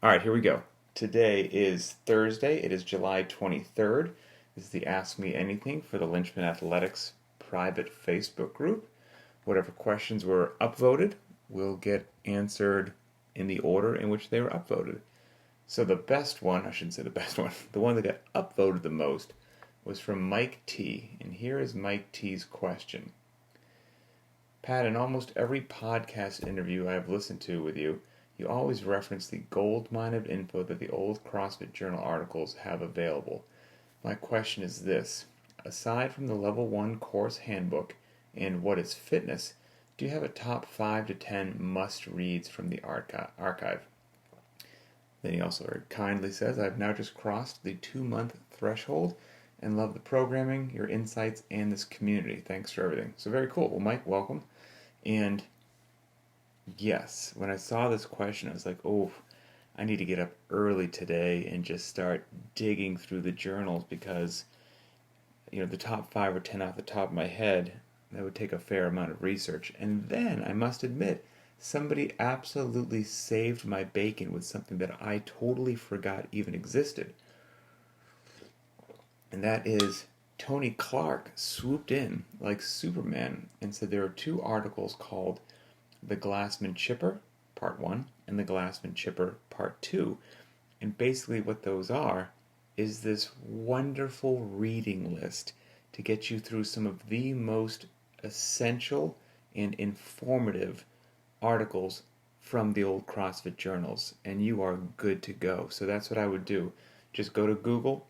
All right, here we go. Today is Thursday. It is July 23rd. This is the Ask Me Anything for the Linchpin Athletics private Facebook group. Whatever questions were upvoted will get answered in the order in which they were upvoted. So the best one, I shouldn't say the best one, the one that got upvoted the most was from Mike T. And here is Mike T's question. Pat, in almost every podcast interview I have listened to with you, you always reference the goldmine of info that the old CrossFit Journal articles have available. My question is this. Aside from the Level 1 course handbook and What is Fitness, do you have a top 5 to 10 must-reads from the archive? Then he also very kindly says, I've now just crossed the 2-month threshold and love the programming, your insights, and this community. Thanks for everything. So very cool. Well, Mike, welcome. And yes, when I saw this question, I was like, oh, I need to get up early today and just start digging through the journals because, the top 5 or 10 off the top of my head, that would take a fair amount of research. And then, I must admit, somebody absolutely saved my bacon with something that I totally forgot even existed. And that is Tony Clark swooped in like Superman and said there are 2 articles called The Glassman Chipper, Part 1, and The Glassman Chipper, Part 2. And basically what those are is this wonderful reading list to get you through some of the most essential and informative articles from the old CrossFit journals, and you are good to go. So that's what I would do. Just go to Google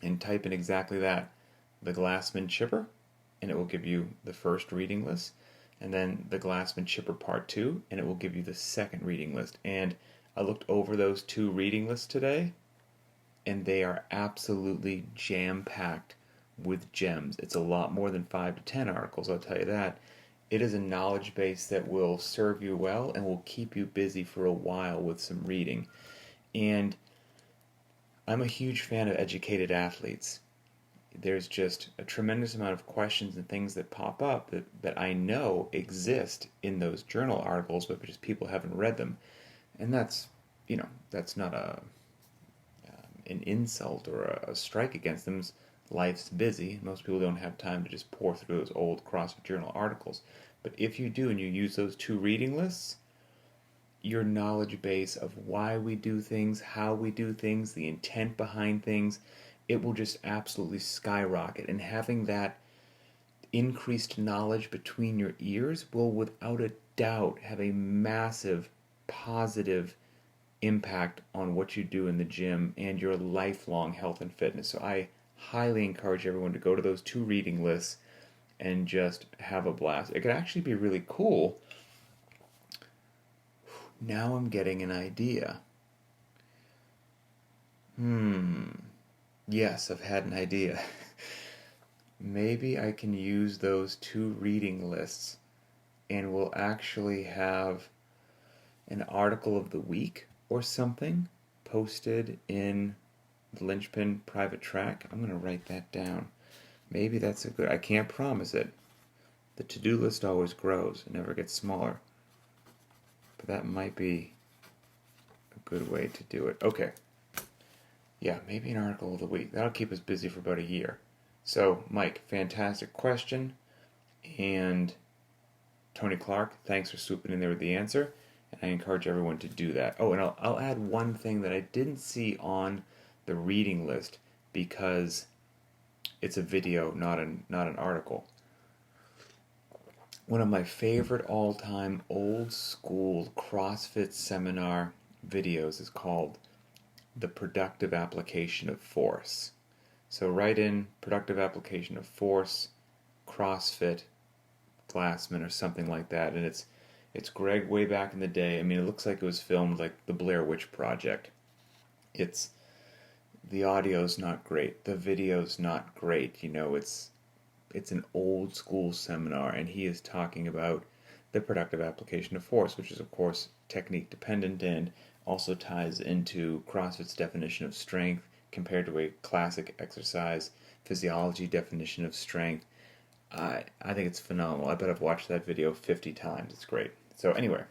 and type in exactly that, The Glassman Chipper, and it will give you the first reading list, and then The Glassman Chipper Part 2, and it will give you the second reading list. And I looked over those 2 reading lists today, and they are absolutely jam-packed with gems. It's a lot more than 5 to 10 articles, I'll tell you that. It is a knowledge base that will serve you well and will keep you busy for a while with some reading. And I'm a huge fan of educated athletes. There's just a tremendous amount of questions and things that pop up that I know exist in those journal articles, but just people haven't read them. And that's not an insult or a strike against them. Life's busy. Most people don't have time to just pour through those old CrossFit Journal articles. But if you do and you use those 2 reading lists, your knowledge base of why we do things, how we do things, the intent behind things, it will just absolutely skyrocket. And having that increased knowledge between your ears will without a doubt have a massive positive impact on what you do in the gym and your lifelong health and fitness. So I highly encourage everyone to go to those 2 reading lists and just have a blast. It could actually be really cool. Now I'm getting an idea. Yes, I've had an idea. Maybe I can use those 2 reading lists and we'll actually have an article of the week or something posted in the Linchpin private track. I'm going to write that down. Maybe that's I can't promise it. The to-do list always grows. It never gets smaller. But that might be a good way to do it. Okay. Yeah, maybe an article of the week. That'll keep us busy for about a year. So, Mike, fantastic question. And Tony Clark, thanks for swooping in there with the answer. And I encourage everyone to do that. Oh, and I'll add one thing that I didn't see on the reading list because it's a video, not an article. One of my favorite all-time old-school CrossFit seminar videos is called The Productive Application of Force. So write in Productive Application of Force, CrossFit, Glassman, or something like that. And it's Greg way back in the day. I mean, it looks like it was filmed like the Blair Witch Project. The audio's not great. The video's not great. It's an old school seminar, and he is talking about the productive application of force, which is, of course, technique dependent and also ties into CrossFit's definition of strength compared to a classic exercise physiology definition of strength. I think it's phenomenal. I bet I've watched that video 50 times. It's great. So anyway,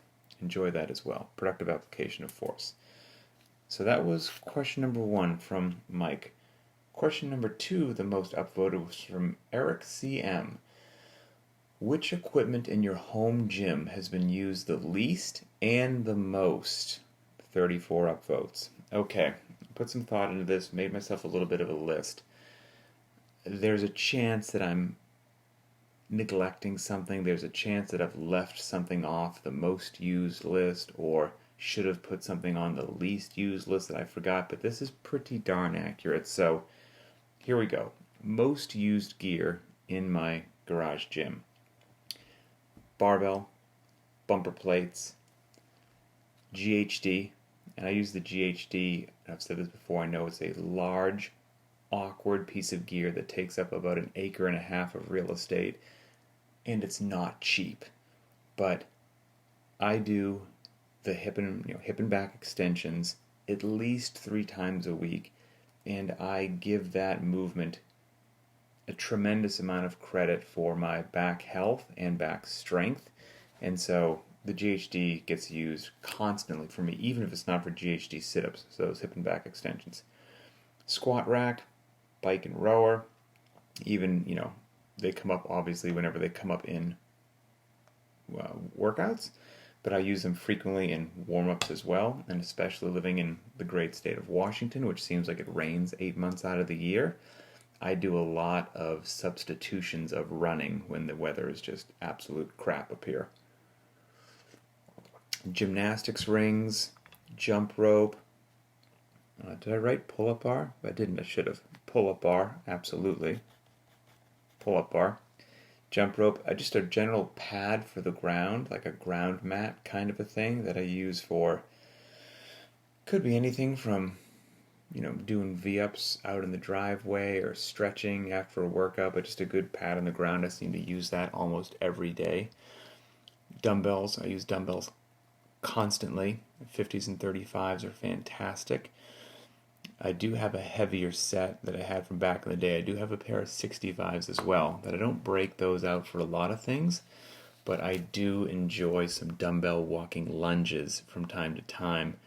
enjoy that as well. Productive application of force. So that was question number 1 from Mike. Question number 2, the most upvoted, was from Eric CM. Which equipment in your home gym has been used the least and the most? 34 upvotes. Okay, put some thought into this, made myself a little bit of a list. There's a chance that I'm neglecting something. There's a chance that I've left something off the most used list or should have put something on the least used list that I forgot, but this is pretty darn accurate. So here we go. Most used gear in my garage gym: barbell, bumper plates, GHD, and I use the GHD, I've said this before, I know it's a large, awkward piece of gear that takes up about 1.5 acres of real estate, and it's not cheap. But I do the hip and back extensions at least 3 times a week, and I give that movement a tremendous amount of credit for my back health and back strength. And so the GHD gets used constantly for me, even if it's not for GHD sit-ups, so those hip and back extensions. Squat rack, bike and rower, even, they come up obviously whenever they come up in workouts, but I use them frequently in warm-ups as well, and especially living in the great state of Washington, which seems like it rains 8 months out of the year. I do a lot of substitutions of running when the weather is just absolute crap up here. Gymnastics rings, jump rope. Did I write pull-up bar? I didn't, I should have. Pull-up bar, absolutely. Pull-up bar. Jump rope, just a general pad for the ground, like a ground mat kind of a thing that I use for, could be anything from, doing V-ups out in the driveway or stretching after a workout, but just a good pad on the ground. I seem to use that almost every day. Dumbbells, I use dumbbells constantly. 50s and 35s are fantastic. I do have a heavier set that I had from back in the day. I do have a pair of 65s as well, that I don't break those out for a lot of things, but I do enjoy some dumbbell walking lunges from time to time.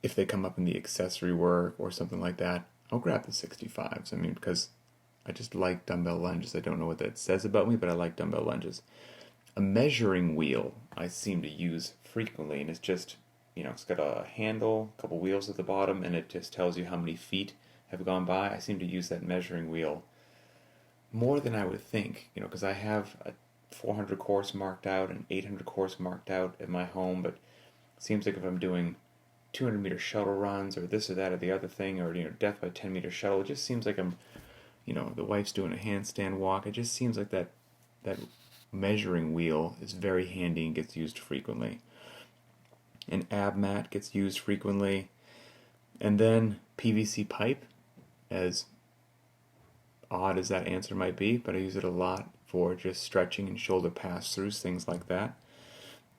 If they come up in the accessory work or something like that, I'll grab the 65s. Because I just like dumbbell lunges. I don't know what that says about me, but I like dumbbell lunges. A measuring wheel I seem to use frequently, and it's just, it's got a handle, a couple wheels at the bottom, and it just tells you how many feet have gone by. I seem to use that measuring wheel more than I would think, because I have a 400 course marked out, an 800 course marked out at my home, but it seems like if I'm doing 200-meter shuttle runs or this or that or the other thing, or death by 10-meter shuttle, it just seems like I'm, the wife's doing a handstand walk. It just seems like that measuring wheel is very handy and gets used frequently. An ab mat gets used frequently. And then PVC pipe, as odd as that answer might be, but I use it a lot for just stretching and shoulder pass-throughs, things like that.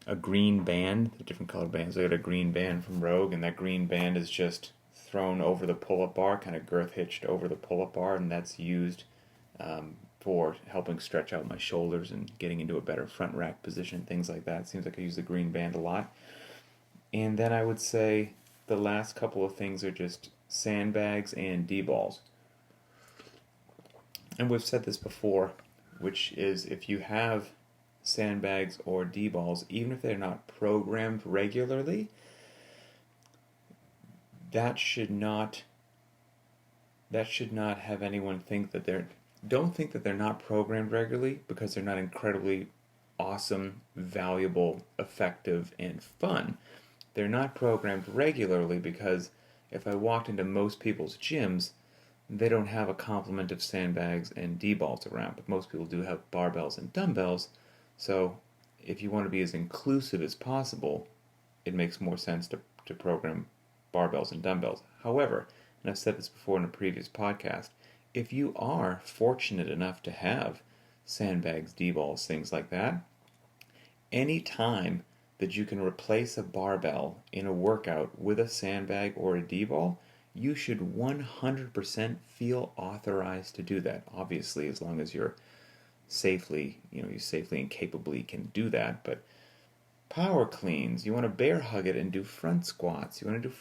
A green band, the different colored bands. I got a green band from Rogue, and that green band is just thrown over the pull-up bar, kind of girth hitched over the pull-up bar, and that's used for helping stretch out my shoulders and getting into a better front rack position, things like that. It seems like I use the green band a lot. And then I would say the last couple of things are just sandbags and D-balls. And we've said this before, which is if you have sandbags or D-balls, even if they're not programmed regularly, that should not have anyone think that don't think that they're not programmed regularly because they're not incredibly awesome, valuable, effective, and fun. They're not programmed regularly because if I walked into most people's gyms, they don't have a complement of sandbags and D-balls around, but most people do have barbells and dumbbells. So if you want to be as inclusive as possible, it makes more sense to program barbells and dumbbells. However, and I've said this before in a previous podcast, if you are fortunate enough to have sandbags, D-balls, things like that, any time that you can replace a barbell in a workout with a sandbag or a D-ball, you should 100% feel authorized to do that. Obviously, as long as you're safely, you safely and capably can do that. But power cleans. You want to bear hug it and do front squats. You want to do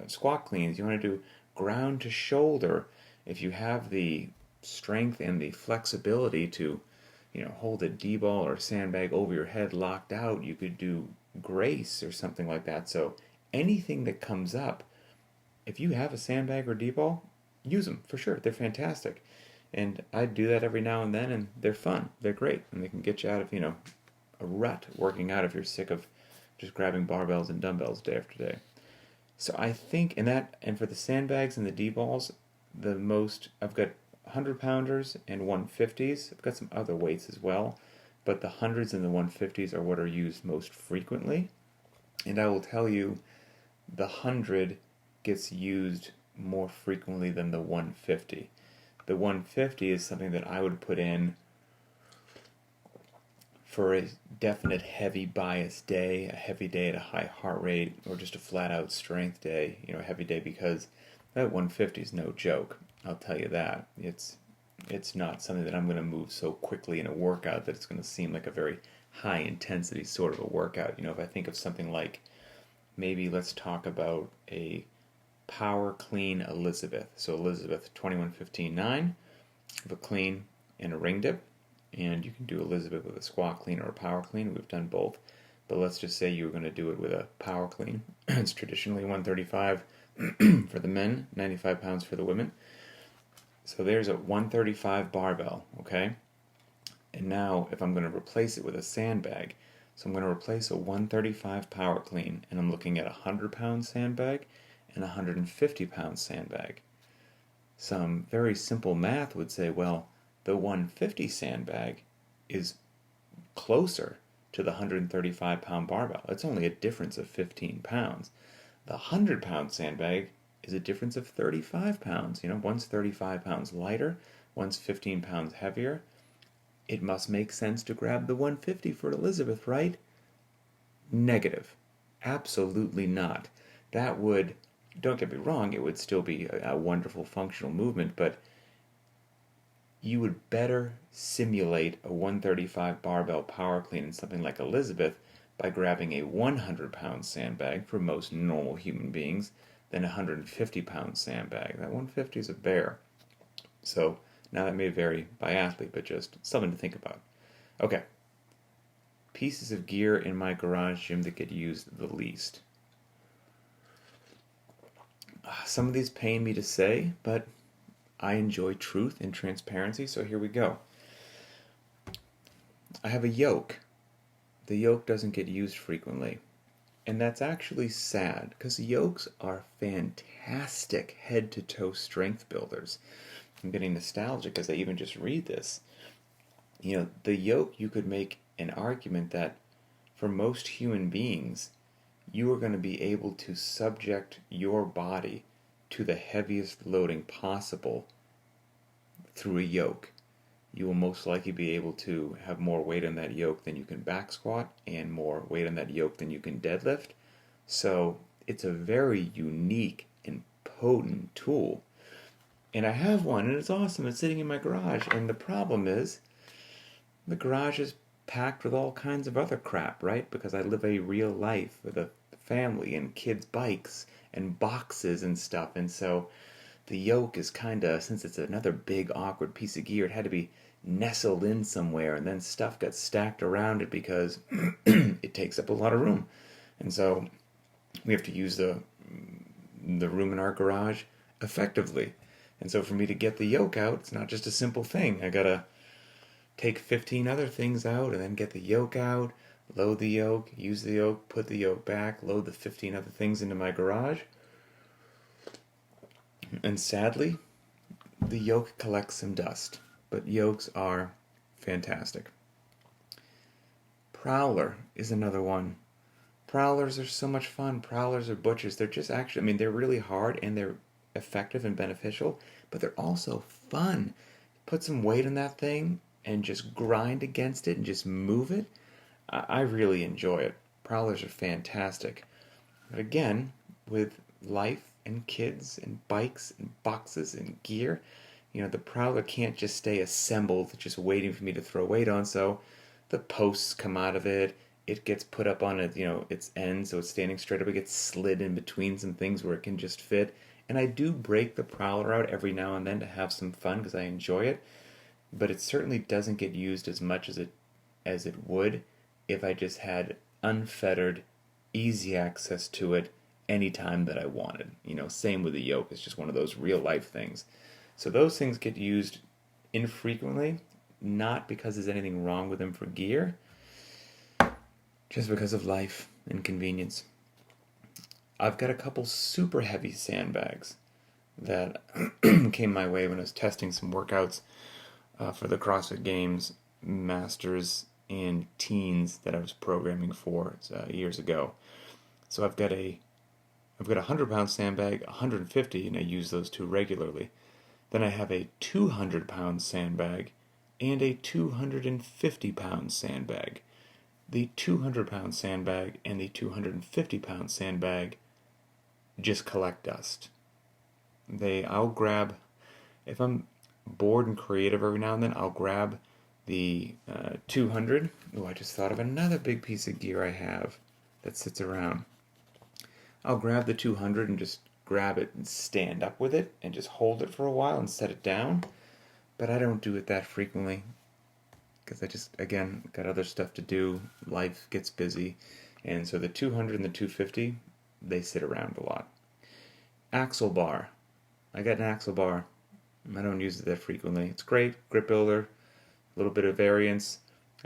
squat cleans. You want to do ground to shoulder. If you have the strength and the flexibility to, hold a D-ball or sandbag over your head locked out, you could do grace or something like that. So anything that comes up, if you have a sandbag or D-ball, use them for sure. They're fantastic. And I do that every now and then, and they're fun. They're great, and they can get you out of, a rut working out if you're sick of just grabbing barbells and dumbbells day after day. So I think and for the sandbags and the D-balls, I've got 100-pounders and 150s. I've got some other weights as well, but the hundreds and the 150s are what are used most frequently. And I will tell you, the 100 gets used more frequently than the 150. The 150 is something that I would put in for a definite heavy bias day, a heavy day at a high heart rate, or just a flat out strength day, a heavy day, because that 150 is no joke. I'll tell you that. It's not something that I'm going to move so quickly in a workout that it's going to seem like a very high intensity sort of a workout. If I think of something like, maybe let's talk about a power clean Elizabeth. So Elizabeth 21-15-9, of a clean and a ring dip. And you can do Elizabeth with a squat clean or a power clean. We've done both. But let's just say you're going to do it with a power clean. It's traditionally 135 for the men, 95 pounds for the women. So there's a 135 barbell, okay? And now if I'm going to replace it with a sandbag, so I'm going to replace a 135 power clean, and I'm looking at a 100-pound sandbag and a 150-pound sandbag. Some very simple math would say, well, the 150 sandbag is closer to the 135-pound barbell. It's only a difference of 15 pounds. The 100-pound sandbag is a difference of 35 pounds. One's 35 pounds lighter, one's 15 pounds heavier. It must make sense to grab the 150 for Elizabeth, right? Negative. Absolutely not. That would, don't get me wrong, it would still be a wonderful functional movement, but you would better simulate a 135 barbell power clean in something like Elizabeth by grabbing a 100-pound sandbag for most normal human beings than a 150-pound sandbag. That 150 is a bear. So now that may vary by athlete, but just something to think about. Okay. Pieces of gear in my garage gym that get used the least. Some of these pain me to say, but I enjoy truth and transparency, so here we go. I have a yoke. The yoke doesn't get used frequently. And that's actually sad, because yokes are fantastic head-to-toe strength builders. I'm getting nostalgic as I even just read this. The yoke, you could make an argument that for most human beings, you are going to be able to subject your body to the heaviest loading possible through a yoke. You will most likely be able to have more weight on that yoke than you can back squat, and more weight on that yoke than you can deadlift. So it's a very unique and potent tool. And I have one, and it's awesome. It's sitting in my garage. And the problem is, the garage is packed with all kinds of other crap, right? Because I live a real life with a family and kids' bikes and boxes and stuff. And so the yoke is kind of, since it's another big awkward piece of gear, it had to be nestled in somewhere, and then stuff got stacked around it because it takes up a lot of room. And so we have to use the room in our garage effectively. And so for me to get the yoke out, it's not just a simple thing. I gotta take 15 other things out and then get the yoke out, load the yoke, use the yoke, put the yoke back, load the 15 other things into my garage. And sadly, the yoke collects some dust. But yokes are fantastic. Prowler is another one. Prowlers are so much fun. Prowlers are butchers. They're just actually, they're really hard and they're effective and beneficial, but they're also fun. Put some weight on that thing and just grind against it and just move it. I really enjoy it. Prowlers are fantastic. But again, with life and kids and bikes and boxes and gear, the Prowler can't just stay assembled just waiting for me to throw weight on, so the posts come out of it it gets put up on its end, so it's standing straight up. It gets slid in between some things where it can just fit. And I do break the prowler out every now and then to have some fun because I enjoy it, but it certainly doesn't get used as much as it would if I just had unfettered, easy access to it anytime that I wanted. Same with the yoke. It's just one of those real life things. So those things get used infrequently, not because there's anything wrong with them for gear, just because of life and convenience. I've got a couple super heavy sandbags that came my way when I was testing some workouts for the CrossFit Games, Masters, and Teens that I was programming for years ago. So I've got a 100-pound sandbag, 150, and I use those two regularly. Then I have a 200-pound sandbag and a 250-pound sandbag. The 200-pound sandbag and the 250-pound sandbag just collect dust. I'll grab, if I'm bored and creative every now and then, I'll grab the 200. Oh, I just thought of another big piece of gear I have that sits around. I'll grab the 200 and just grab it and stand up with it and just hold it for a while and set it down. But I don't do it that frequently because I just, again, got other stuff to do. Life gets busy. And so the 200 and the 250, they sit around a lot. Axle bar. I got an axle bar. I don't use it that frequently. It's great, grip builder, a little bit of variance,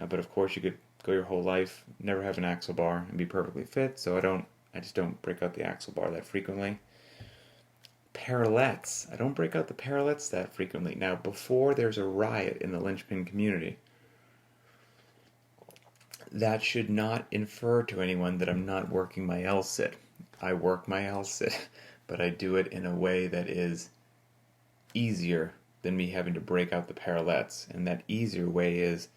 but of course you could go your whole life, never have an axle bar and be perfectly fit, so I just don't break out the axle bar that frequently. Parallettes. I don't break out the parallettes that frequently. Now, before there's a riot in the Linchpin community, that should not infer to anyone that I'm not working my L-sit. I work my L-sit, but I do it in a way that is easier than me having to break out the parallettes. And that easier way is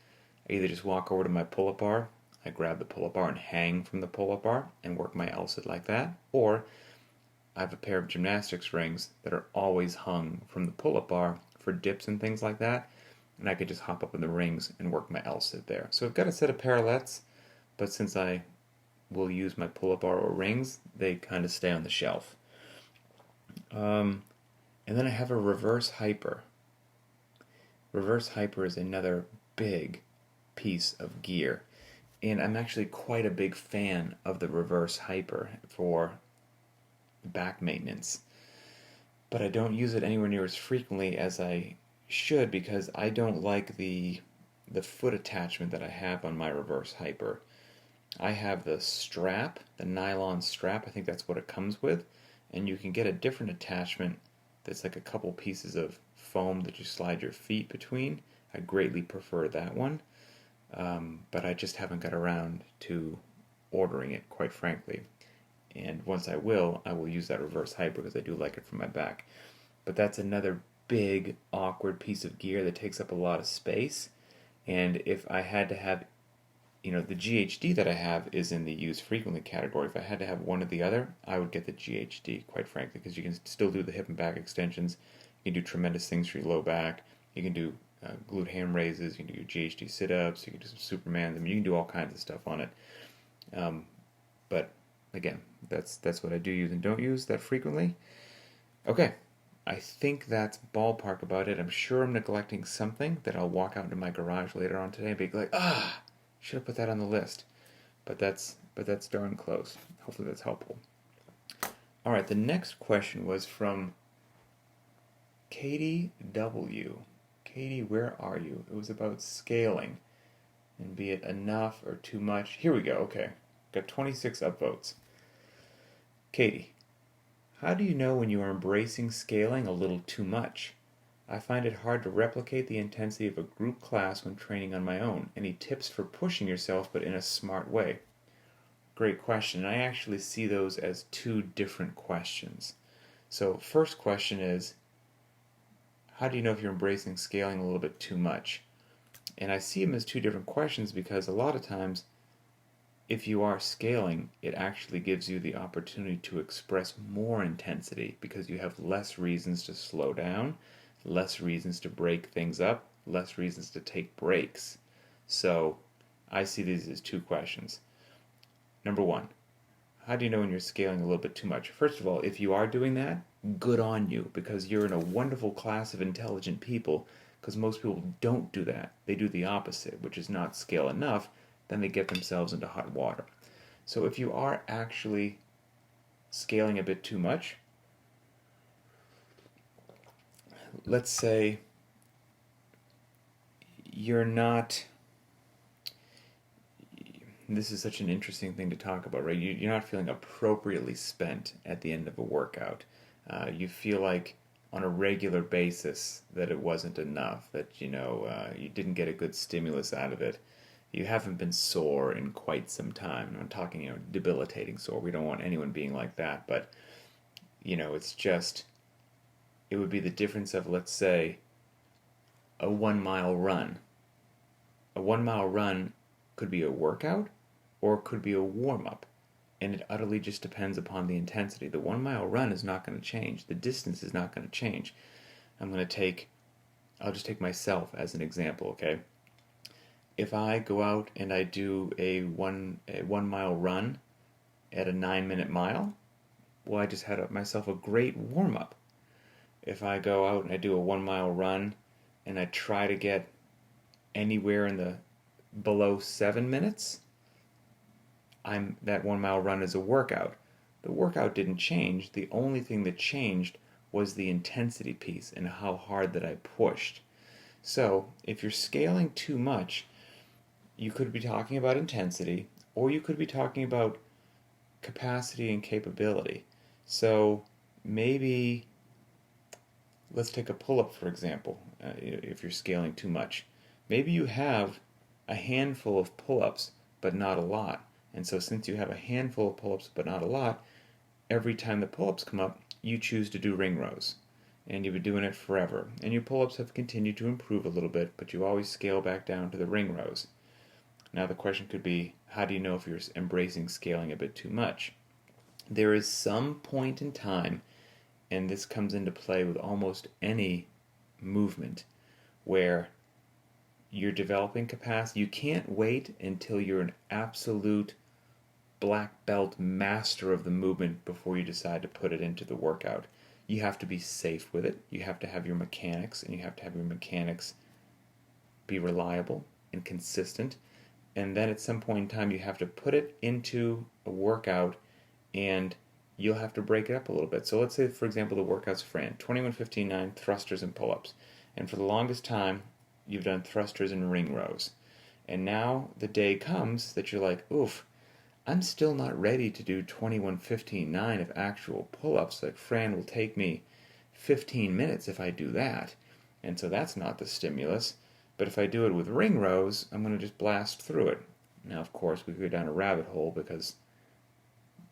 I either just walk over to my pull-up bar, I grab the pull-up bar and hang from the pull-up bar and work my L-sit like that, or I have a pair of gymnastics rings that are always hung from the pull-up bar for dips and things like that, and I could just hop up in the rings and work my L-sit there. So I've got a set of parallettes, but since I will use my pull-up bar or rings, they kind of stay on the shelf. And then I have a reverse hyper. Reverse hyper is another big piece of gear, and I'm actually quite a big fan of the reverse hyper for back maintenance. But I don't use it anywhere near as frequently as I should because I don't like the foot attachment that I have on my reverse hyper. I have the strap, the nylon strap, I think that's what it comes with, and you can get a different attachment that's like a couple pieces of foam that you slide your feet between. I greatly prefer that one, but I just haven't got around to ordering it, quite frankly. And once I will use that reverse hyper because I do like it for my back. But that's another big, awkward piece of gear that takes up a lot of space. And if I had to have, the GHD that I have is in the use frequently category. If I had to have one or the other, I would get the GHD, quite frankly, because you can still do the hip and back extensions. You can do tremendous things for your low back. You can do glute ham raises. You can do your GHD sit-ups. You can do some Supermans. I mean, you can do all kinds of stuff on it. But again, that's what I do use and don't use that frequently. Okay, I think that's ballpark about it. I'm sure I'm neglecting something that I'll walk out into my garage later on today and be like, should have put that on the list. But that's darn close. Hopefully that's helpful. All right, the next question was from Katie W. Katie, where are you? It was about scaling and be it enough or too much. Here we go. Okay, got 26 upvotes. Katie, how do you know when you are embracing scaling a little too much? I find it hard to replicate the intensity of a group class when training on my own. Any tips for pushing yourself but in a smart way? Great question. I actually see those as two different questions. So first question is, how do you know if you're embracing scaling a little bit too much? And I see them as two different questions because a lot of times if you are scaling, it actually gives you the opportunity to express more intensity because you have less reasons to slow down, less reasons to break things up, less reasons to take breaks. So I see these as two questions. number one, how do you know when you're scaling a little bit too much? First of all, if you are doing that, good on you, because you're in a wonderful class of intelligent people, because most people don't do that. They do the opposite, which is not scale enough, then they get themselves into hot water. So if you are actually scaling a bit too much, let's say you're not, this is such an interesting thing to talk about, right? You're not feeling appropriately spent at the end of a workout. You feel like on a regular basis that it wasn't enough, that you didn't get a good stimulus out of it. You haven't been sore in quite some time. I'm talking, debilitating sore. We don't want anyone being like that, but it's just, it would be the difference of, let's say, a 1 mile run. A 1 mile run could be a workout or it could be a warm-up, and it utterly just depends upon the intensity. The 1 mile run is not going to change. The distance is not going to change. I'll just take myself as an example, okay? If I go out and I do a 1 mile run at a 9-minute mile, well, I just had myself a great warm-up. If I go out and I do a 1 mile run and I try to get anywhere in the below 7 minutes, that 1 mile run is a workout. The workout didn't change. The only thing that changed was the intensity piece and how hard that I pushed. So if you're scaling too much, you could be talking about intensity, or you could be talking about capacity and capability. So maybe, let's take a pull-up for example, if you're scaling too much. Maybe you have a handful of pull-ups, but not a lot. And so since you have a handful of pull-ups, but not a lot, every time the pull-ups come up, you choose to do ring rows. And you've been doing it forever. And your pull-ups have continued to improve a little bit, but you always scale back down to the ring rows. Now the question could be, how do you know if you're embracing scaling a bit too much? There is some point in time, and this comes into play with almost any movement, where you're developing capacity. You can't wait until you're an absolute black belt master of the movement before you decide to put it into the workout. You have to be safe with it. You have to have your mechanics, and you have to have your mechanics be reliable and consistent. And then at some point in time, you have to put it into a workout, and you'll have to break it up a little bit. So let's say, for example, the workout's Fran, 21, 15, 9, thrusters and pull-ups. And for the longest time, you've done thrusters and ring rows. And now the day comes that you're like, oof, I'm still not ready to do 21, 15, 9 of actual pull-ups. Like, Fran will take me 15 minutes if I do that. And so that's not the stimulus. But if I do it with ring rows, I'm going to just blast through it. Now, of course, we could go down a rabbit hole, because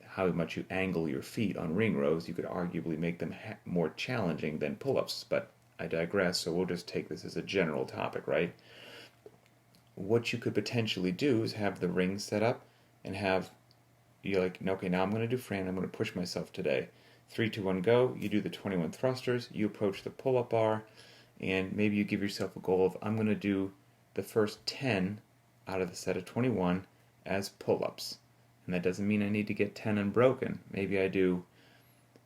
how much you angle your feet on ring rows, you could arguably make them more challenging than pull-ups. But I digress, so we'll just take this as a general topic, right? What you could potentially do is have the ring set up and have, you're like, okay, now I'm going to do Fran, I'm going to push myself today. 3, 2, 1, go. You do the 21 thrusters, you approach the pull-up bar, and maybe you give yourself a goal of, I'm going to do the first 10 out of the set of 21 as pull-ups. And that doesn't mean I need to get 10 unbroken. Maybe I do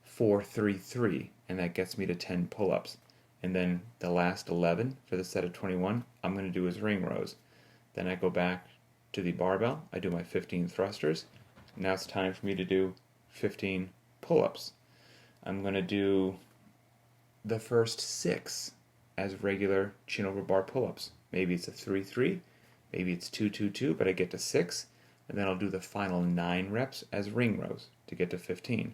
4, 3, 3, and that gets me to 10 pull-ups. And then the last 11 for the set of 21, I'm going to do as ring rows. Then I go back to the barbell, I do my 15 thrusters. Now it's time for me to do 15 pull-ups. I'm going to do the first 6 as regular chin over bar pull-ups. Maybe it's a 3-3, maybe it's 2-2-2, but I get to 6, and then I'll do the final 9 reps as ring rows to get to 15.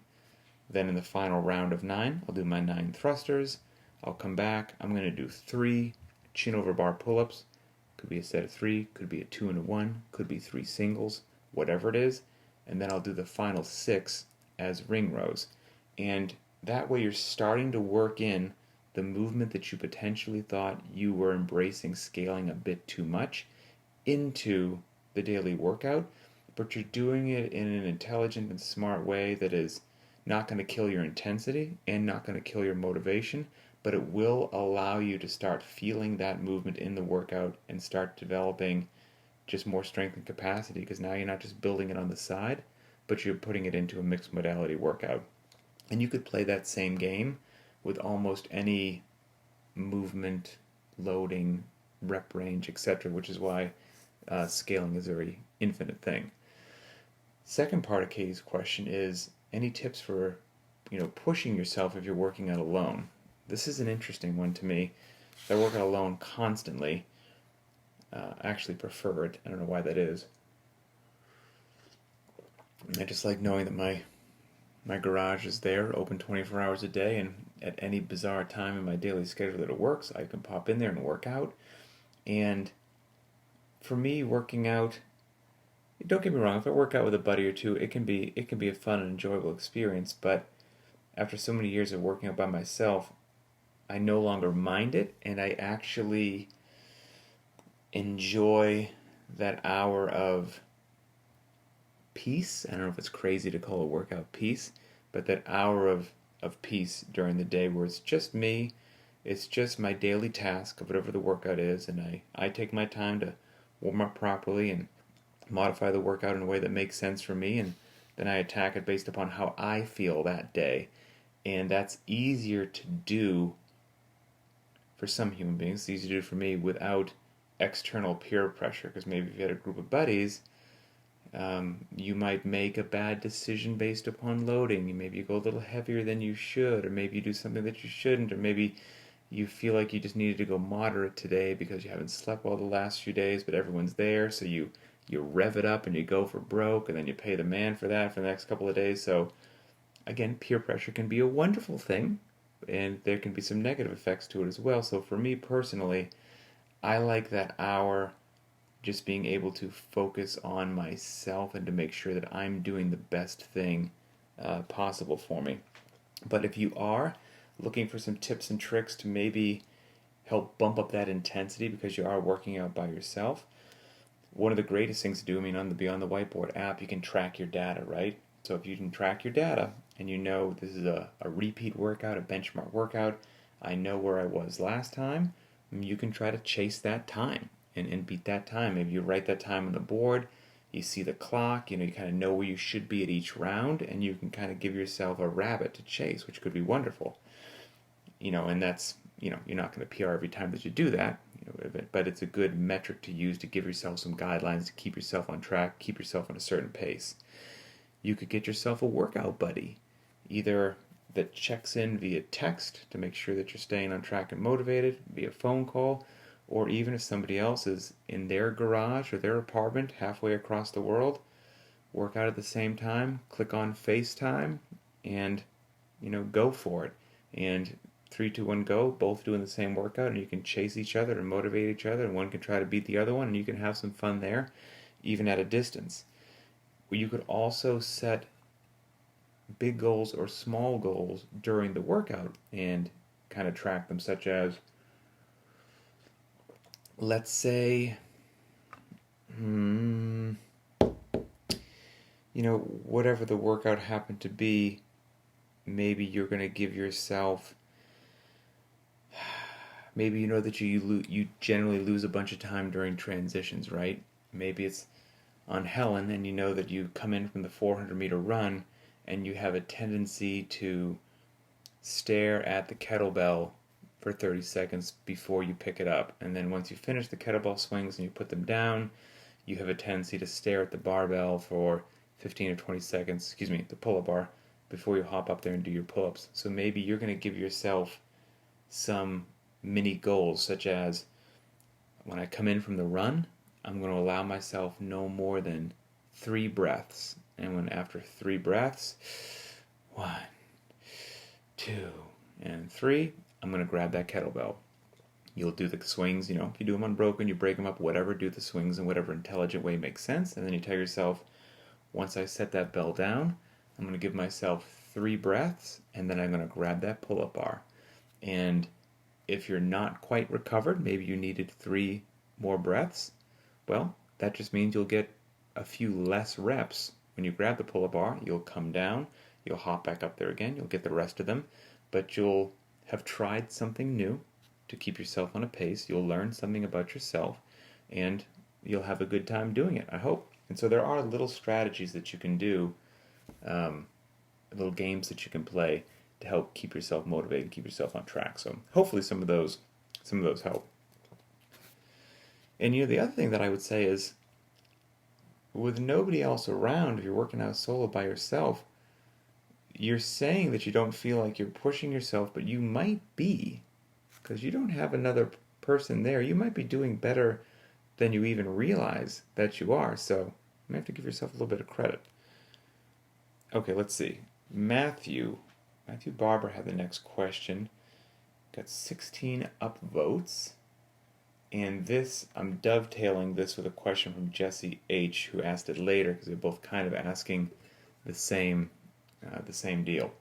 Then in the final round of 9, I'll do my 9 thrusters. I'll come back, I'm going to do 3 chin over bar pull-ups. Could be a set of 3, could be a 2 and a 1, could be 3 singles, whatever it is. And then I'll do the final 6 as ring rows. And that way you're starting to work in the movement that you potentially thought you were embracing scaling a bit too much into the daily workout, but you're doing it in an intelligent and smart way that is not going to kill your intensity and not going to kill your motivation, but it will allow you to start feeling that movement in the workout and start developing just more strength and capacity, because now you're not just building it on the side, but you're putting it into a mixed modality workout. And you could play that same game with almost any movement, loading, rep range, etc., which is why scaling is a very infinite thing. Second part of Katie's question is any tips for pushing yourself if you're working out alone. This is an interesting one to me. I work out alone constantly. I actually prefer it. I don't know why that is. I just like knowing that my garage is there, open 24 hours a day, and at any bizarre time in my daily schedule that it works, I can pop in there and work out. And for me, working out, don't get me wrong, if I work out with a buddy or two, it can be a fun and enjoyable experience, but after so many years of working out by myself, I no longer mind it, and I actually enjoy that hour of peace. I don't know if it's crazy to call a workout peace, but that hour of peace during the day where it's just me, it's just my daily task of whatever the workout is, and I take my time to warm up properly and modify the workout in a way that makes sense for me, and then I attack it based upon how I feel that day. And that's easier to do for some human beings. It's easier to do for me without external peer pressure, because maybe if you had a group of buddies, you might make a bad decision based upon loading. Maybe you go a little heavier than you should, or maybe you do something that you shouldn't, or maybe you feel like you just needed to go moderate today because you haven't slept well the last few days, but everyone's there, so you rev it up and you go for broke, and then you pay the man for that for the next couple of days. So again, peer pressure can be a wonderful thing, and there can be some negative effects to it as well. So for me personally, I like that hour just being able to focus on myself and to make sure that I'm doing the best thing possible for me. But if you are looking for some tips and tricks to maybe help bump up that intensity because you are working out by yourself, one of the greatest things to do, on the Beyond the Whiteboard app, you can track your data, right? So if you can track your data and you know this is a repeat workout, a benchmark workout, I know where I was last time, you can try to chase that time and beat that time. Maybe you write that time on the board, you see the clock, you kind of know where you should be at each round, and you can kind of give yourself a rabbit to chase, which could be wonderful. And that's, you're not going to PR every time that you do that, but it's a good metric to use to give yourself some guidelines to keep yourself on track, keep yourself on a certain pace. You could get yourself a workout buddy, either that checks in via text to make sure that you're staying on track and motivated, via phone call, or even if somebody else is in their garage or their apartment halfway across the world, work out at the same time, click on FaceTime, and go for it. And 3, 2, 1, go, both doing the same workout, and you can chase each other and motivate each other, and one can try to beat the other one, and you can have some fun there, even at a distance. You could also set big goals or small goals during the workout and kind of track them, such as, let's say, whatever the workout happened to be, maybe you're going to give yourself, maybe you know that you generally lose a bunch of time during transitions, right? Maybe it's on Helen, and you know that you come in from the 400-meter run, and you have a tendency to stare at the kettlebell for 30 seconds before you pick it up. And then once you finish the kettlebell swings and you put them down, you have a tendency to stare at the barbell for 15 or 20 seconds, the pull-up bar, before you hop up there and do your pull-ups. So maybe you're going to give yourself some mini goals, such as, when I come in from the run, I'm going to allow myself no more than 3 breaths. And when after 3 breaths, 1, 2, and 3, I'm going to grab that kettlebell. You'll do the swings, if you do them unbroken, you break them up, whatever, do the swings in whatever intelligent way makes sense. And then you tell yourself, once I set that bell down, I'm going to give myself 3 breaths, and then I'm going to grab that pull-up bar. And if you're not quite recovered, maybe you needed 3 more breaths, well, that just means you'll get a few less reps. When you grab the pull-up bar, you'll come down, you'll hop back up there again, you'll get the rest of them, but you'll have tried something new to keep yourself on a pace, you'll learn something about yourself, and you'll have a good time doing it, I hope. And so there are little strategies that you can do, um, little games that you can play to help keep yourself motivated and keep yourself on track. So hopefully some of those help. And the other thing that I would say is, with nobody else around, if you're working out solo by yourself, you're saying that you don't feel like you're pushing yourself, but you might be, because you don't have another person there. You might be doing better than you even realize that you are. So you have to give yourself a little bit of credit. Okay, let's see. Matthew Barber had the next question. Got 16 upvotes. And this, I'm dovetailing this with a question from Jesse H., who asked it later, because they're both kind of asking the same deal.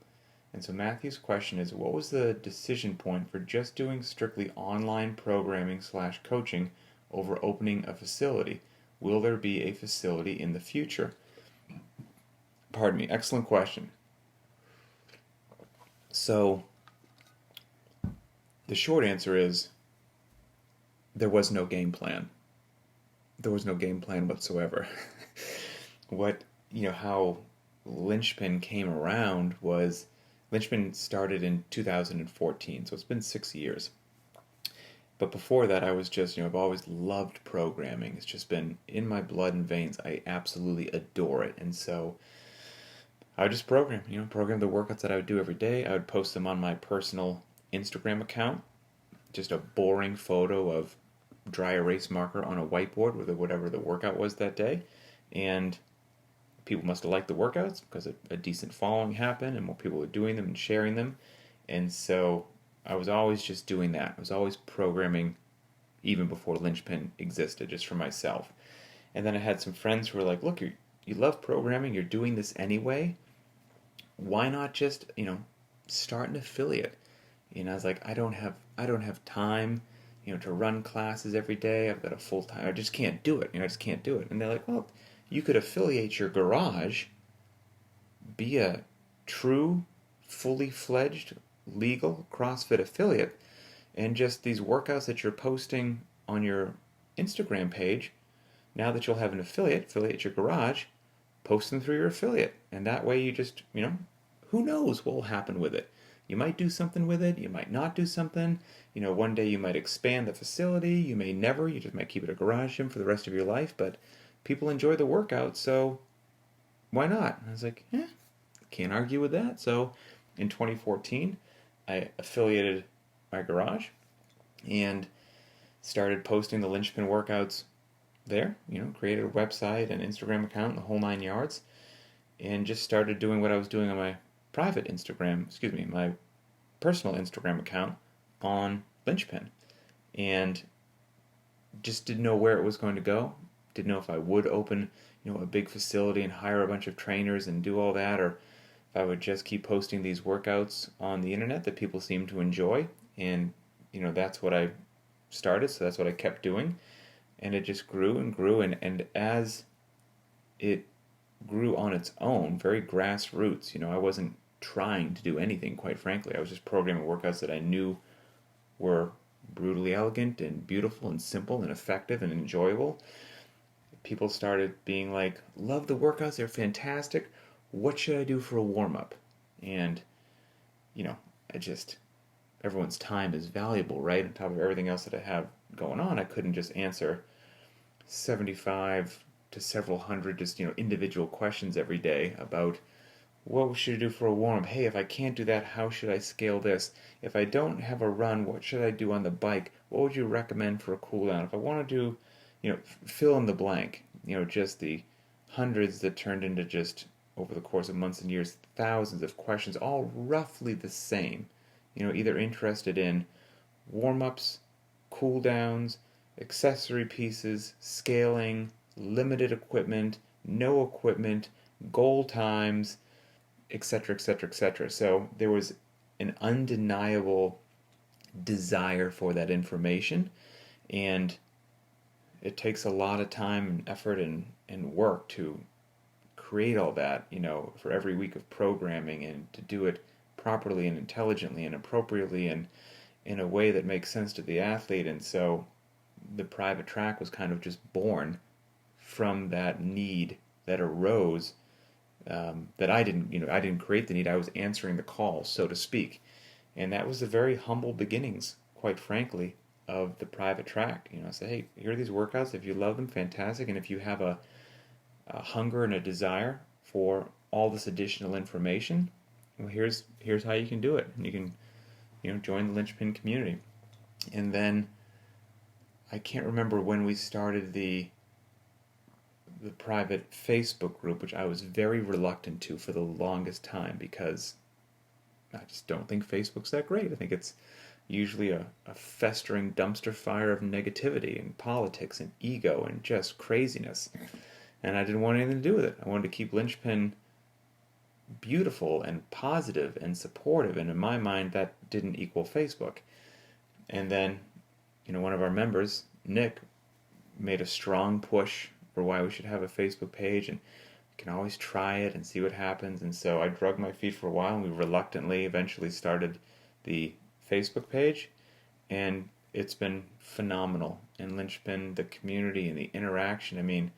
And so Matthew's question is, what was the decision point for just doing strictly online programming / coaching over opening a facility? Will there be a facility in the future? Pardon me, excellent question. So the short answer is, there was no game plan. There was no game plan whatsoever. How Linchpin came around was, Linchpin started in 2014, so it's been 6 years. But before that, I was just, I've always loved programming. It's just been in my blood and veins. I absolutely adore it. And so I would just program the workouts that I would do every day. I would post them on my personal Instagram account. Just a boring photo of dry erase marker on a whiteboard with whatever the workout was that day. And people must have liked the workouts because a decent following happened and more people were doing them and sharing them. And so I was always just doing that. I was always programming even before Linchpin existed, just for myself. And then I had some friends who were like, look, you love programming, you're doing this anyway. Why not just, start an affiliate? I was like, I don't have time, to run classes every day. I've got a full time. I just can't do it. I just can't do it. And they're like, well, you could affiliate your garage, be a true, fully fledged, legal CrossFit affiliate, and just these workouts that you're posting on your Instagram page, now that you'll have an affiliate your garage, post them through your affiliate. And that way you just, who knows what will happen with it. You might do something with it, you might not do something. One day you might expand the facility, you may never, you just might keep it a garage gym for the rest of your life, but people enjoy the workout, so why not? And I was like, can't argue with that. So in 2014, I affiliated my garage and started posting the Linchpin workouts there, created a website and Instagram account, the whole 9 yards, and just started doing what I was doing on my my personal Instagram account on Linchpin. And just didn't know where it was going to go. Didn't know if I would open, a big facility and hire a bunch of trainers and do all that, or if I would just keep posting these workouts on the internet that people seem to enjoy. And, that's what I started, so that's what I kept doing. And it just grew and grew, and as it grew on its own, very grassroots, I wasn't trying to do anything, quite frankly. I was just programming workouts that I knew were brutally elegant and beautiful and simple and effective and enjoyable. People started being like, love the workouts, they're fantastic. What should I do for a warm-up? And, everyone's time is valuable, right? On top of everything else that I have going on, I couldn't just answer 75 to several hundred individual questions every day about, what should I do for a warm-up? Hey, if I can't do that, how should I scale this? If I don't have a run, what should I do on the bike? What would you recommend for a cool down? If I want to do, fill in the blank, just the hundreds that turned into just, over the course of months and years, thousands of questions, all roughly the same. Either interested in warm-ups, cool downs, accessory pieces, scaling, limited equipment, no equipment, goal times, etc., etc., etc. So there was an undeniable desire for that information, and it takes a lot of time and effort and work to create all that, for every week of programming, and to do it properly and intelligently and appropriately and in a way that makes sense to the athlete. And so the private track was kind of just born from that need that arose, that I didn't create the need. I was answering the call, so to speak. And that was the very humble beginnings, quite frankly, of the private track. I say, hey, here are these workouts. If you love them, fantastic. And if you have a hunger and a desire for all this additional information, well, here's how you can do it. And you can, join the Linchpin community. And then I can't remember when we started the private Facebook group, which I was very reluctant to for the longest time because I just don't think Facebook's that great. I think it's usually a festering dumpster fire of negativity and politics and ego and just craziness. And I didn't want anything to do with it. I wanted to keep Linchpin beautiful and positive and supportive, and in my mind that didn't equal Facebook. And then, one of our members, Nick, made a strong push for why we should have a Facebook page, and you can always try it and see what happens. And so I drug my feet for a while, and we reluctantly eventually started the Facebook page, and it's been phenomenal. And Linchpin, the community and the interaction, I mean,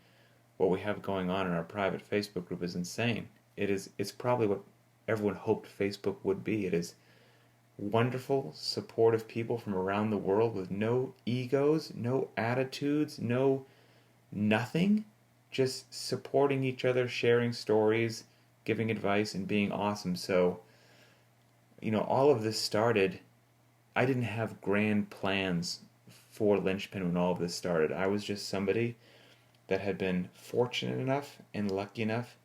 what we have going on in our private Facebook group is insane. It's probably what everyone hoped Facebook would be. It is wonderful, supportive people from around the world with no egos, no attitudes, no nothing, just supporting each other, sharing stories, giving advice, and being awesome. So, all of this started, I didn't have grand plans for Linchpin when all of this started. I was just somebody that had been fortunate enough and lucky enough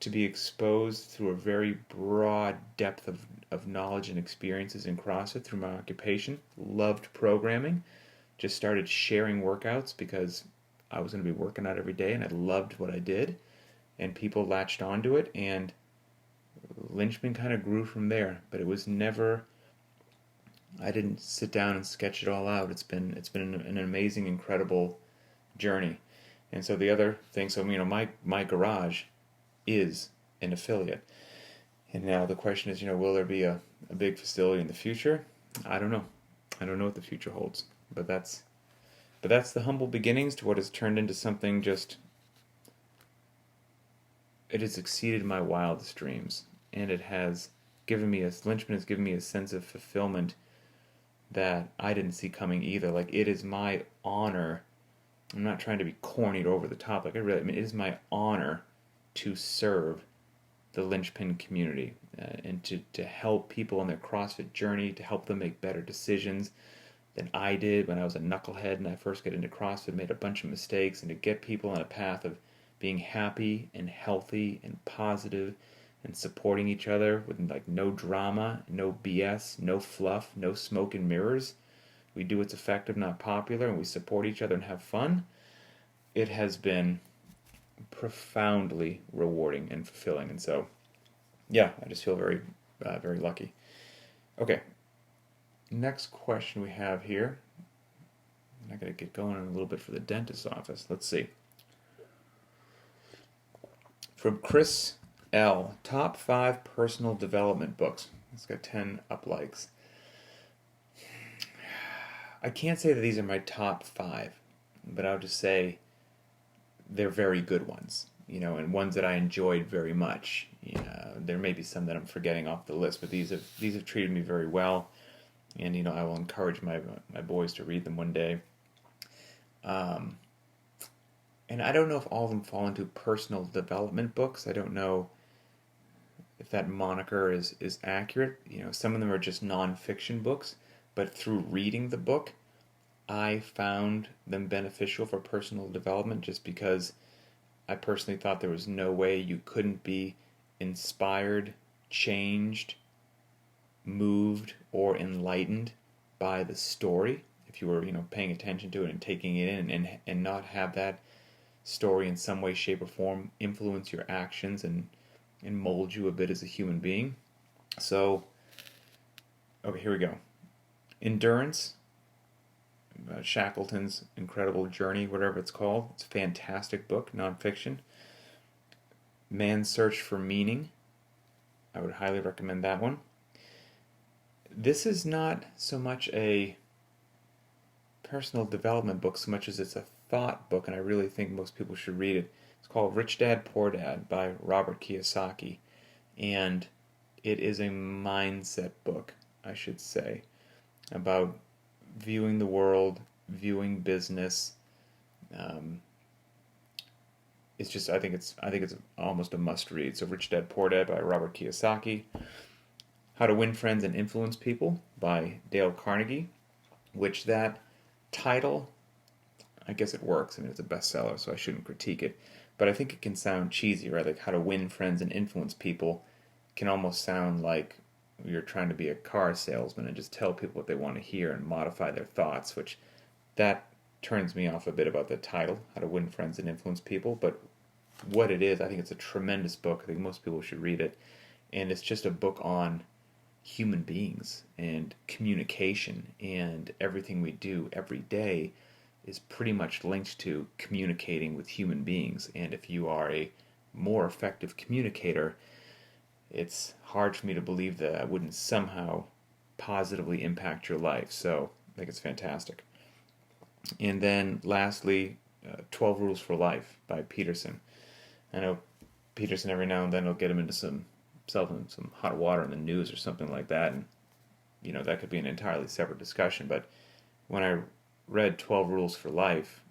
to be exposed through a very broad depth of knowledge and experiences in CrossFit through my occupation. Loved programming. Just started sharing workouts because I was going to be working out every day and I loved what I did. And people latched onto it, and Linchpin kind of grew from there. But it was never, I didn't sit down and sketch it all out. It's been an amazing, incredible journey. And so the other thing, so my garage is an affiliate. And now the question is, will there be a big facility in the future? I don't know. I don't know what the future holds. But that's the humble beginnings to what has turned into something just, it has exceeded my wildest dreams. And it has Linchpin has given me a sense of fulfillment that I didn't see coming either. Like, it is my honor. I'm not trying to be corny or over the top. Like, it is my honor to serve the Linchpin community and to help people on their CrossFit journey, to help them make better decisions than I did when I was a knucklehead and I first got into CrossFit, made a bunch of mistakes, and to get people on a path of being happy and healthy and positive and supporting each other with no drama, no BS, no fluff, no smoke and mirrors. We do what's effective, not popular, and we support each other and have fun. It has been profoundly rewarding and fulfilling. And so, yeah, I just feel very, very lucky. Okay, next question we have here. I got to get going in a little bit for the dentist's office. Let's see. From Chris L. Top 5 personal development books. It's got 10 up likes. I can't say that these are my top 5, but I'll just say they're very good ones, and ones that I enjoyed very much. There may be some that I'm forgetting off the list, but these have treated me very well, and I will encourage my boys to read them one day. And I don't know if all of them fall into personal development books. I don't know if that moniker is accurate. Some of them are just nonfiction books, but through reading the book, I found them beneficial for personal development just because I personally thought there was no way you couldn't be inspired, changed, moved, or enlightened by the story if you were, paying attention to it and taking it in and not have that story in some way, shape, or form influence your actions and mold you a bit as a human being. So, okay, here we go. Endurance, Shackleton's Incredible Journey, whatever it's called. It's a fantastic book, nonfiction. Man's Search for Meaning. I would highly recommend that one. This is not so much a personal development book so much as it's a thought book, and I really think most people should read it. It's called Rich Dad, Poor Dad by Robert Kiyosaki, and it is a mindset book, I should say, about viewing the world, viewing business. It's just I think it's almost a must read. So Rich Dad Poor Dad by Robert Kiyosaki, How to Win Friends and Influence People by Dale Carnegie, which that title, I guess it works. I mean, it's a bestseller, so I shouldn't critique it. But I think it can sound cheesy, right? Like How to Win Friends and Influence People can almost sound like you're trying to be a car salesman and just tell people what they want to hear and modify their thoughts, which that turns me off a bit about the title, How to Win Friends and Influence People. But what it is, I think it's a tremendous book. I think most people should read it. And it's just a book on human beings and communication, and everything we do every day is pretty much linked to communicating with human beings. And if you are a more effective communicator, it's hard for me to believe that I wouldn't somehow positively impact your life. So I think it's fantastic. And then lastly, 12 Rules for Life by Peterson. I know Peterson every now and then will get him into some hot water in the news or something like that, and that could be an entirely separate discussion. But when I read 12 Rules for Life,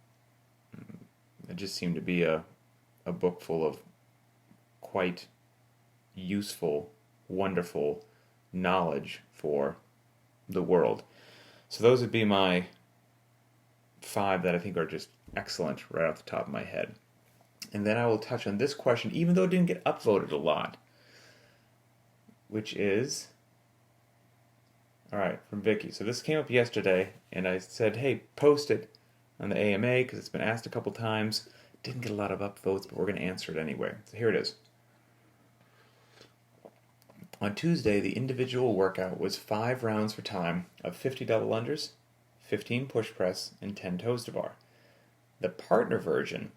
it just seemed to be a book full of quite useful, wonderful knowledge for the world. So those would be my 5 that I think are just excellent right off the top of my head. And then I will touch on this question, even though it didn't get upvoted a lot, which is, all right, from Vicky. So this came up yesterday, and I said, hey, post it on the AMA, because it's been asked a couple times. Didn't get a lot of upvotes, but we're going to answer it anyway. So here it is. On Tuesday, the individual workout was 5 rounds for time of 50 double unders, 15 push press, and 10 toes to bar. The partner version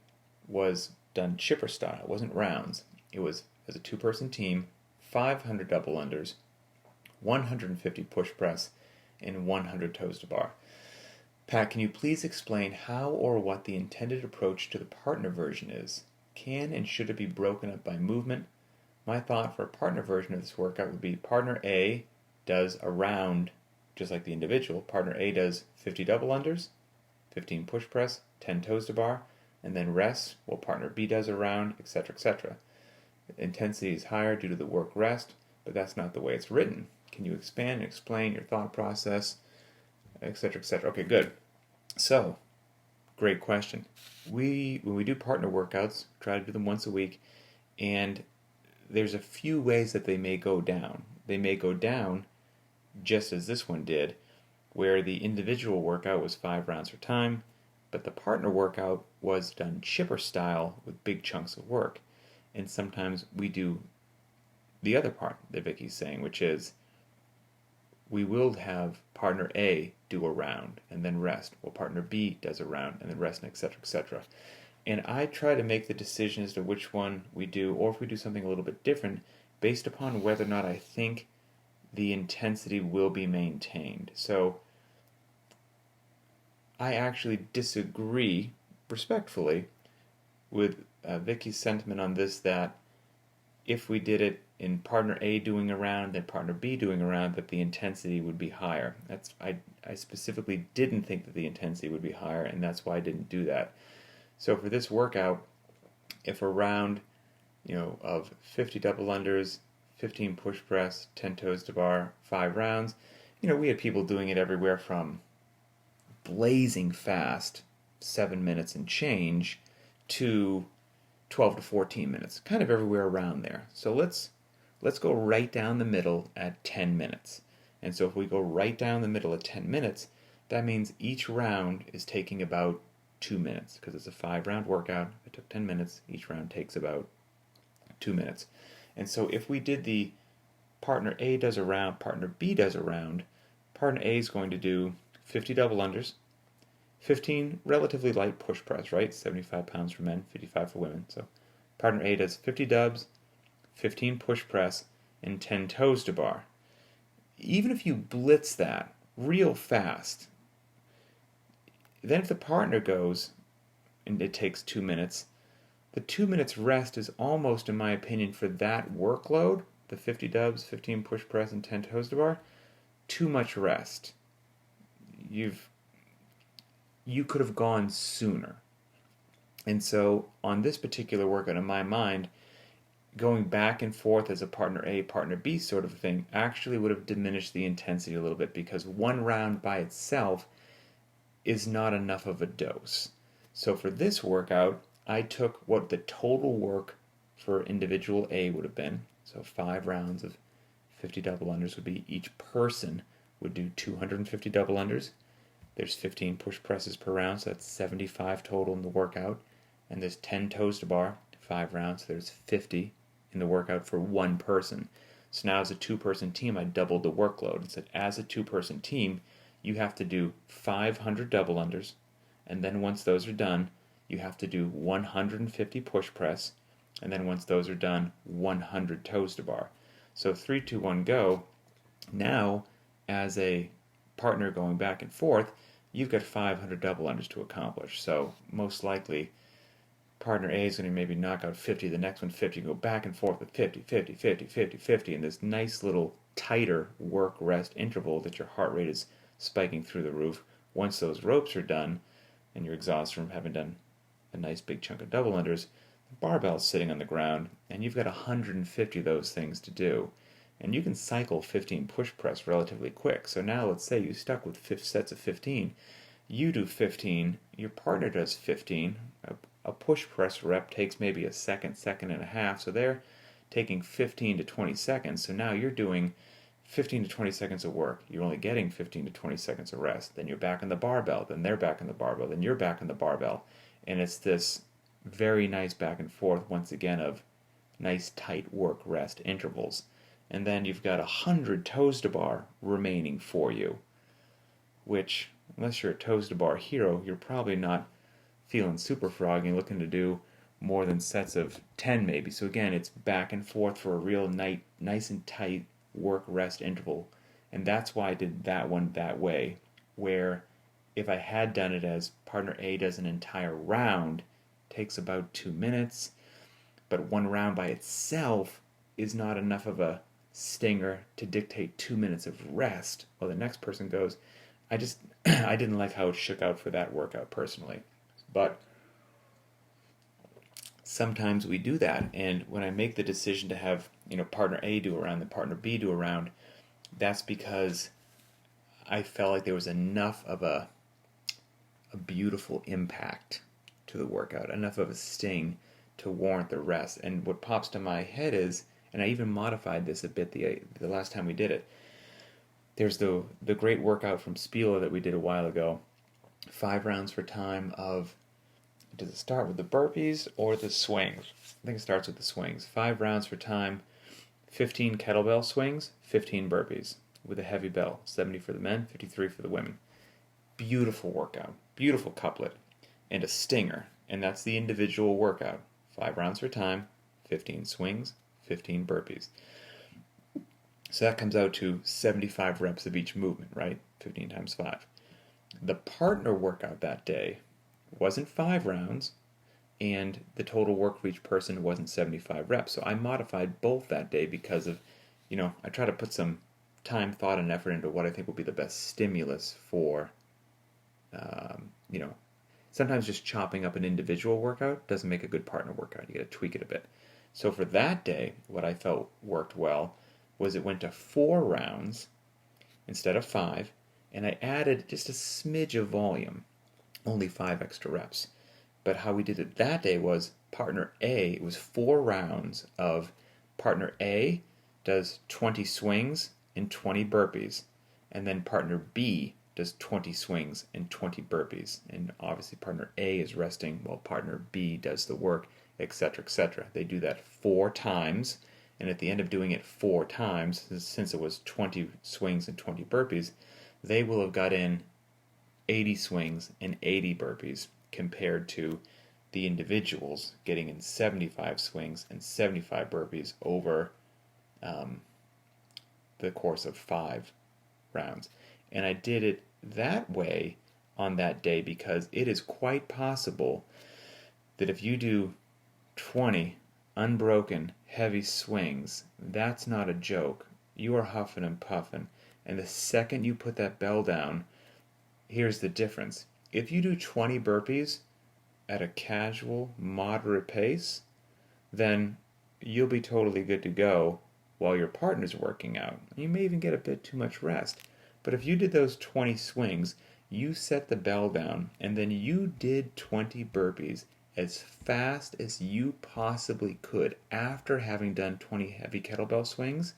was done chipper style. It wasn't rounds. It was as a 2-person team, 500 double unders, 150 push press, and 100 toes to bar. Pat, can you please explain how or what the intended approach to the partner version is? Can and should it be broken up by movement? My thought for a partner version of this workout would be partner A does a round, just like the individual. Partner A does 50 double unders, 15 push press, 10 toes to bar, and then rests while partner B does a round, etc., etc. Intensity is higher due to the work rest, but that's not the way it's written. Can you expand and explain your thought process, etc., etc.? Okay, good. So, great question. When we do partner workouts, try to do them once a week, and there's a few ways that they may go down. They may go down just as this one did, where the individual workout was 5 rounds for time, but the partner workout was done chipper style with big chunks of work. And sometimes we do the other part that Vicky's saying, which is we will have partner A do a round and then rest, while partner B does a round and then rest, etc., etc. And I try to make the decision as to which one we do, or if we do something a little bit different, based upon whether or not I think the intensity will be maintained. So I actually disagree, respectfully, with Vicky's sentiment on this, that if we did it in partner A doing a round and partner B doing a round, that the intensity would be higher. I specifically didn't think that the intensity would be higher, and that's why I didn't do that. So for this workout, if a round, of 50 double unders, 15 push press, 10 toes to bar, 5 rounds, we had people doing it everywhere from blazing fast, 7 minutes and change, to 12 to 14 minutes, kind of everywhere around there. So let's go right down the middle at 10 minutes. And so if we go right down the middle at 10 minutes, that means each round is taking about 2 minutes, because it's a 5-round workout. It took 10 minutes. Each round takes about 2 minutes. And so if we did the partner A does a round, partner B does a round, partner A is going to do 50 double unders, 15 relatively light push press, right? 75 pounds for men, 55 for women. So partner A does 50 dubs, 15 push press, and 10 toes to bar. Even if you blitz that real fast, Then if the partner goes and it takes 2 minutes, the 2 minutes rest is almost, in my opinion, for that workload, the 50 dubs, 15 push press, and 10 toes to bar, too much rest. You could have gone sooner. And so on this particular workout, in my mind, going back and forth as a partner A, partner B sort of thing actually would have diminished the intensity a little bit, because one round by itself is not enough of a dose. So for this workout, I took what the total work for individual A would have been. So 5 rounds of 50 double unders would be, each person would do 250 double unders. There's 15 push presses per round, so that's 75 total in the workout. And there's 10 toes to bar, 5 rounds, so there's 50 in the workout for one person. So now as a 2-person team, I doubled the workload and said, as a 2-person team, you have to do 500 double unders, and then once those are done, you have to do 150 push press, and then once those are done, 100 toes to bar. So 3, 2, 1, go. Now, as a partner going back and forth, you've got 500 double unders to accomplish. So most likely, partner A is going to maybe knock out 50, the next one 50, go back and forth with 50, 50, 50, 50, 50, and this nice little tighter work-rest interval that your heart rate is spiking through the roof. Once those ropes are done, and you're exhausted from having done a nice big chunk of double unders, the barbell's sitting on the ground, and you've got 150 of those things to do. And you can cycle 15 push press relatively quick. So now let's say you stuck with 5 sets of 15. You do 15, your partner does 15. A push press rep takes maybe a second, second and a half. So they're taking 15 to 20 seconds. So now you're doing 15 to 20 seconds of work. You're only getting 15 to 20 seconds of rest. Then you're back on the barbell. Then they're back on the barbell. Then you're back on the barbell. And it's this very nice back and forth, once again, of nice tight work-rest intervals. And then you've got 100 toes to bar remaining for you, which, unless you're a toes to bar hero, you're probably not feeling super froggy and looking to do more than sets of 10 maybe. So again, it's back and forth for a real nice and tight work-rest interval. And that's why I did that one that way, where if I had done it as partner A does an entire round, it takes about 2 minutes, but one round by itself is not enough of a stinger to dictate 2 minutes of rest while the next person goes. I didn't like how it shook out for that workout personally. But sometimes we do that, and when I make the decision to have partner A do a round, then partner B do a round, that's because I felt like there was enough of a beautiful impact to the workout, enough of a sting to warrant the rest. And what pops to my head is, and I even modified this a bit the last time we did it, there's the great workout from Spila that we did a while ago, 5 rounds for time of, does it start with the burpees or the swings? I think it starts with the swings. 5 rounds for time, 15 kettlebell swings, 15 burpees with a heavy bell, 70 for the men, 53 for the women. Beautiful workout, beautiful couplet, and a stinger, and that's the individual workout. 5 rounds for time, 15 swings, 15 burpees. So that comes out to 75 reps of each movement, right? 15 times 5. The partner workout that day wasn't 5 rounds, and the total work for each person wasn't 75 reps. So I modified both that day because of, I try to put some time, thought, and effort into what I think will be the best stimulus for, sometimes just chopping up an individual workout doesn't make a good partner workout. You got to tweak it a bit. So for that day, what I felt worked well was it went to 4 rounds instead of 5, and I added just a smidge of volume, only 5 extra reps. But how we did it that day was partner A, it was 4 rounds of partner A does 20 swings and 20 burpees, and then partner B does 20 swings and 20 burpees. And obviously partner A is resting while partner B does the work, etc., etc. They do that 4 times, and at the end of doing it 4 times, since it was 20 swings and 20 burpees, they will have got in 80 swings and 80 burpees compared to the individuals getting in 75 swings and 75 burpees over the course of 5 rounds. And I did it that way on that day, because it is quite possible that if you do 20 unbroken heavy swings, that's not a joke. You are huffing and puffing. And the second you put that bell down, here's the difference. If you do 20 burpees at a casual, moderate pace, then you'll be totally good to go while your partner's working out. You may even get a bit too much rest. But if you did those 20 swings, you set the bell down, and then you did 20 burpees as fast as you possibly could after having done 20 heavy kettlebell swings,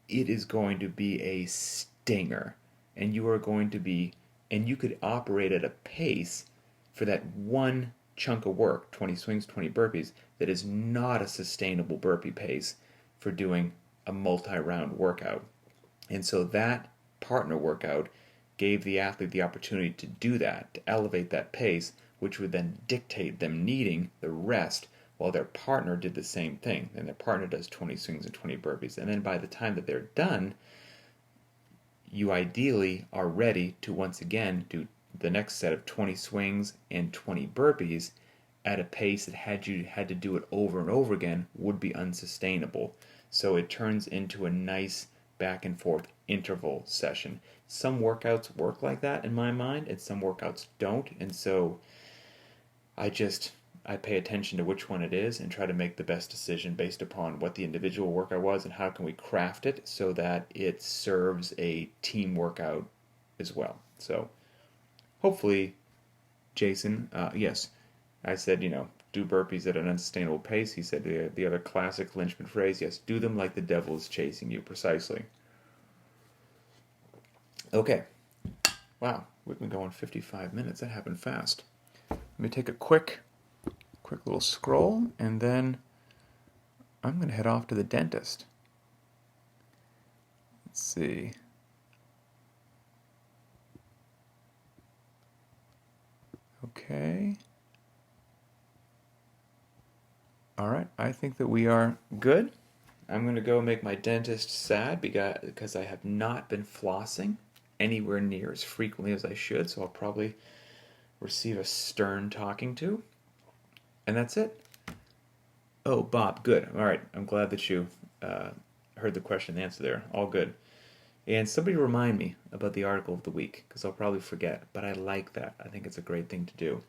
it is going to be a stinger. And you are going to be, and you could operate at a pace for that one chunk of work, 20 swings, 20 burpees, that is not a sustainable burpee pace for doing a multi-round workout. And so that partner workout gave the athlete the opportunity to do that, to elevate that pace, which would then dictate them needing the rest while their partner did the same thing. And their partner does 20 swings and 20 burpees. And then by the time that they're done, you ideally are ready to once again do the next set of 20 swings and 20 burpees at a pace that had you had to do it over and over again would be unsustainable. So it turns into a nice back and forth interval session. Some workouts work like that in my mind, and some workouts don't. And so I pay attention to which one it is and try to make the best decision based upon what the individual workout was and how can we craft it so that it serves a team workout as well. So hopefully, Jason, yes, I said, do burpees at an unsustainable pace. He said the other classic Linchpin phrase, yes, do them like the devil is chasing you, precisely. Okay. Wow, we've been going 55 minutes. That happened fast. Let me take a quick little scroll, and then I'm going to head off to the dentist. Let's see. Okay. All right, I think that we are good. I'm going to go make my dentist sad because I have not been flossing anywhere near as frequently as I should, so I'll probably receive a stern talking to. And that's it. Oh, Bob, good. All right, I'm glad that you heard the question and answer there. All good. And somebody remind me about the article of the week, because I'll probably forget, but I like that. I think it's a great thing to do.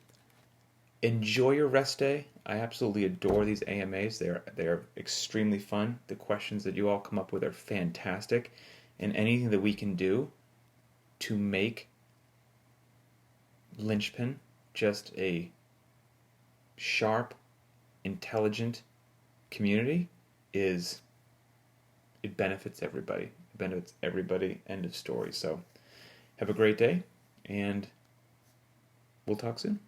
Enjoy your rest day. I absolutely adore these AMAs. They're extremely fun. The questions that you all come up with are fantastic. And anything that we can do to make Linchpin just a sharp, intelligent community it benefits everybody. It benefits everybody, end of story. So have a great day, and we'll talk soon.